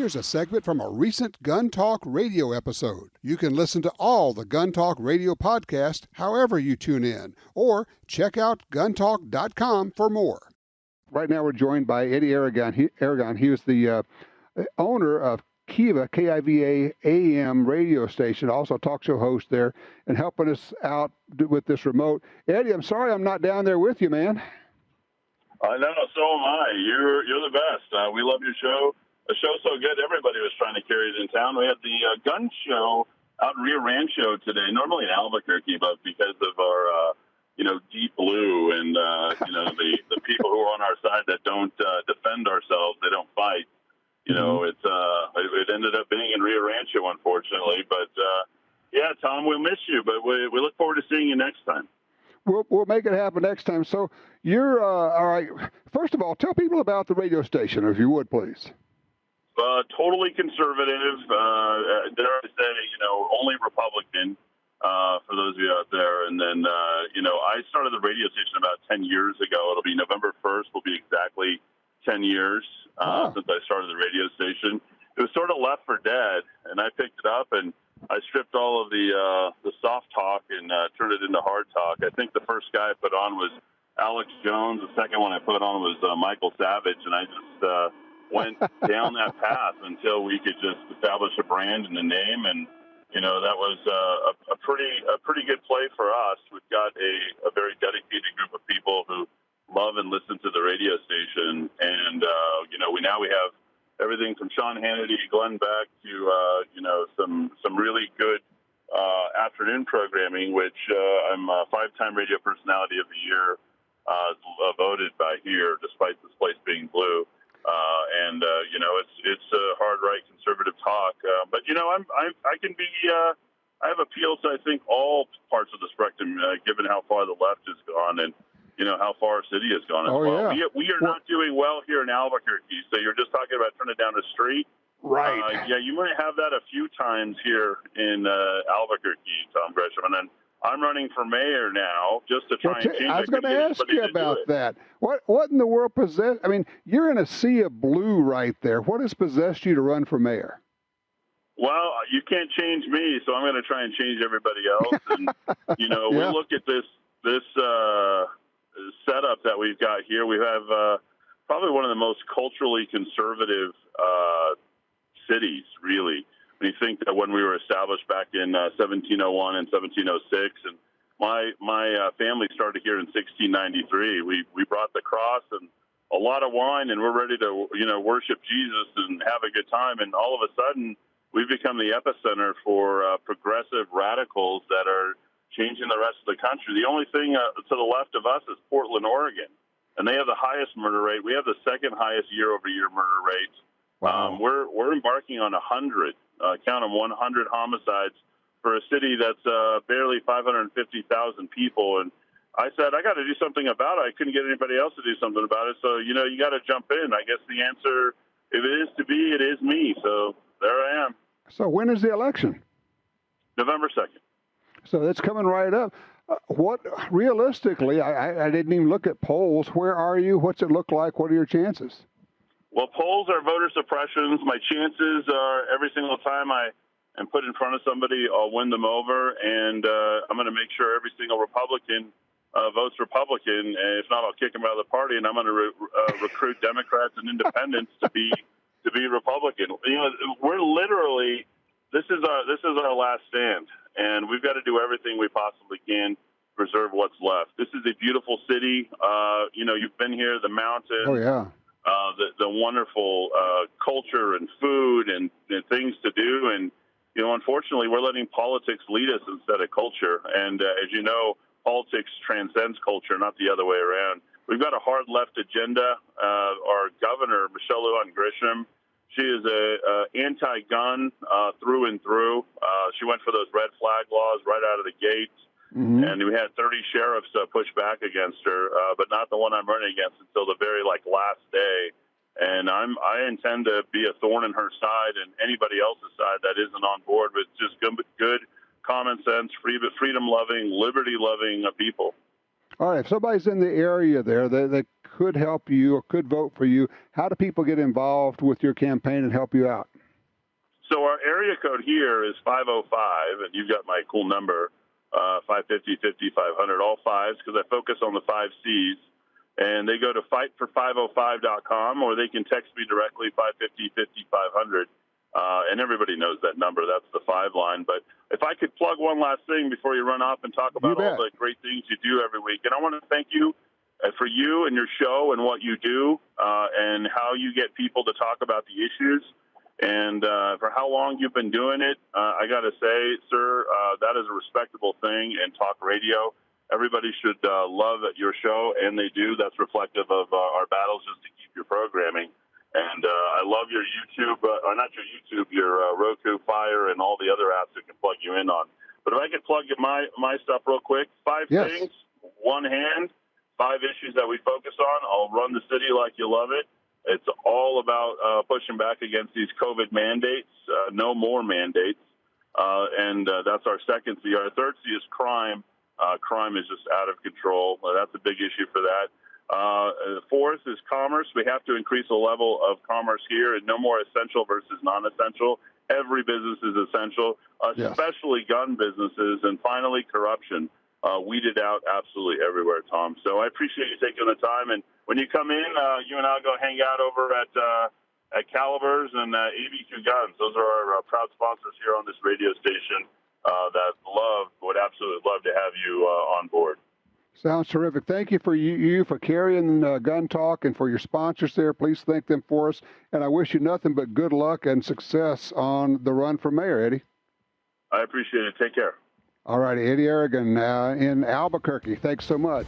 Here's a segment from a recent Gun Talk radio episode. You can listen to all the Gun Talk radio podcasts however you tune in, or check out guntalk.com for more. Right now we're joined by Eddy Aragon. He was the owner of KIVA, KIVA AM radio station, also talk show host there, and helping us out with this remote. Eddy, I'm sorry I'm not down there with you, man. I know, so am I. You're the best. We love your show. The show's so good, everybody was trying to carry it in town. We had the gun show out in Rio Rancho today, normally in Albuquerque, but because of our, deep blue and, the people who are on our side that don't defend ourselves, they don't fight. It ended up being in Rio Rancho, unfortunately. But, Tom, we'll miss you, but we look forward to seeing you next time. We'll make it happen next time. So you're, all right, first of all, tell people about the radio station, if you would, please. Totally conservative. Dare I say, only Republican, for those of you out there. And then, I started the radio station about 10 years ago. It'll be November 1st, will be exactly 10 years since I started the radio station. It was sort of left for dead, and I picked it up, and I stripped all of the soft talk and turned it into hard talk. I think the first guy I put on was Alex Jones. The second one I put on was Michael Savage, and I just went down that path until we could just establish a brand and a name, and that was a pretty good play for us. We've got a very dedicated group of people who love and listen to the radio station, and we have everything from Sean Hannity, Glenn Beck to some really good afternoon programming, which I'm a 5-time radio personality of the year voted by here, despite this place being blue. It's a hard right conservative talk, but I can be I have appeal to I think all parts of the spectrum, given how far the left has gone and how far our city has gone as well. Yeah. We are not doing well here in Albuquerque. So you're just talking about turning down the street, right? You might have that a few times here in Albuquerque, Tom Gresham, and then I'm running for mayor now just to try and change it. I was going to ask you about that. What in the world possessed? I mean, you're in a sea of blue right there. What has possessed you to run for mayor? Well, you can't change me, so I'm going to try and change everybody else. And we look at this setup that we've got here. We have probably one of the most culturally conservative cities, really. When you think that when we were established back in 1701 and 1706, and my family started here in 1693. We brought the cross and a lot of wine, and we're ready to worship Jesus and have a good time. And all of a sudden, we've become the epicenter for progressive radicals that are changing the rest of the country. The only thing to the left of us is Portland, Oregon, and they have the highest murder rate. We have the second highest year-over-year murder rate. Wow. We're embarking on 100. Count them, 100 homicides for a city that's barely 550,000 people. And I said, I got to do something about it. I couldn't get anybody else to do something about it. So, you got to jump in. I guess the answer, if it is to be, it is me. So there I am. So when is the election? November 2nd. So that's coming right up. What realistically, I didn't even look at polls. Where are you? What's it look like? What are your chances? Well, polls are voter suppressions. My chances are every single time I am put in front of somebody, I'll win them over, and I'm going to make sure every single Republican votes Republican. And if not, I'll kick them out of the party, and I'm going to recruit Democrats and independents to be Republican. We're literally this is our last stand, and we've got to do everything we possibly can to preserve what's left. This is a beautiful city. You've been here, the mountains. Oh yeah. The wonderful culture and food and things to do. And, unfortunately, we're letting politics lead us instead of culture. And as you know, politics transcends culture, not the other way around. We've got a hard left agenda. Our governor, Michelle Gresham, she is a anti-gun through and through. She went for those red flag laws right out of the gate. Mm-hmm. And we had 30 sheriffs push back against her, but not the one I'm running against until the very last day. And I intend to be a thorn in her side and anybody else's side that isn't on board with just good common sense, freedom-loving, liberty-loving people. All right, if somebody's in the area there that could help you or could vote for you, how do people get involved with your campaign and help you out? So our area code here is 505, and you've got my cool number, 550, 50, 500, all fives, because I focus on the 5 C's. And they go to fightfor505.com, or they can text me directly, 550, 50, 500. And everybody knows that number. That's the 5 line. But if I could plug one last thing before you run off and talk about all the great things you do every week. And I want to thank you for you and your show and what you do and how you get people to talk about the issues. And for how long you've been doing it, I got to say, sir, that is a respectable thing in talk radio. Everybody should love your show, and they do. That's reflective of our battles just to keep your programming. And I love your YouTube, or not your YouTube, your Roku, Fire, and all the other apps that can plug you in on. But if I could plug my stuff real quick, 5 things, one hand, 5 issues that we focus on. I'll run the city like you love it. It's all about pushing back against these COVID mandates, no more mandates. And that's our second C. Our third C is crime. Crime is just out of control. That's a big issue for that. Fourth is commerce. We have to increase the level of commerce here, and no more essential versus non-essential. Every business is essential, especially gun businesses. And finally, corruption. Weeded out absolutely everywhere, Tom. So I appreciate you taking the time. And when you come in, you and I'll go hang out over at Calibers and ABQ Guns. Those are our proud sponsors here on this radio station that would absolutely love to have you on board. Sounds terrific. Thank you for carrying Gun Talk and for your sponsors there. Please thank them for us. And I wish you nothing but good luck and success on the run for mayor, Eddy. I appreciate it. Take care. All right, Eddy Aragon in Albuquerque. Thanks so much.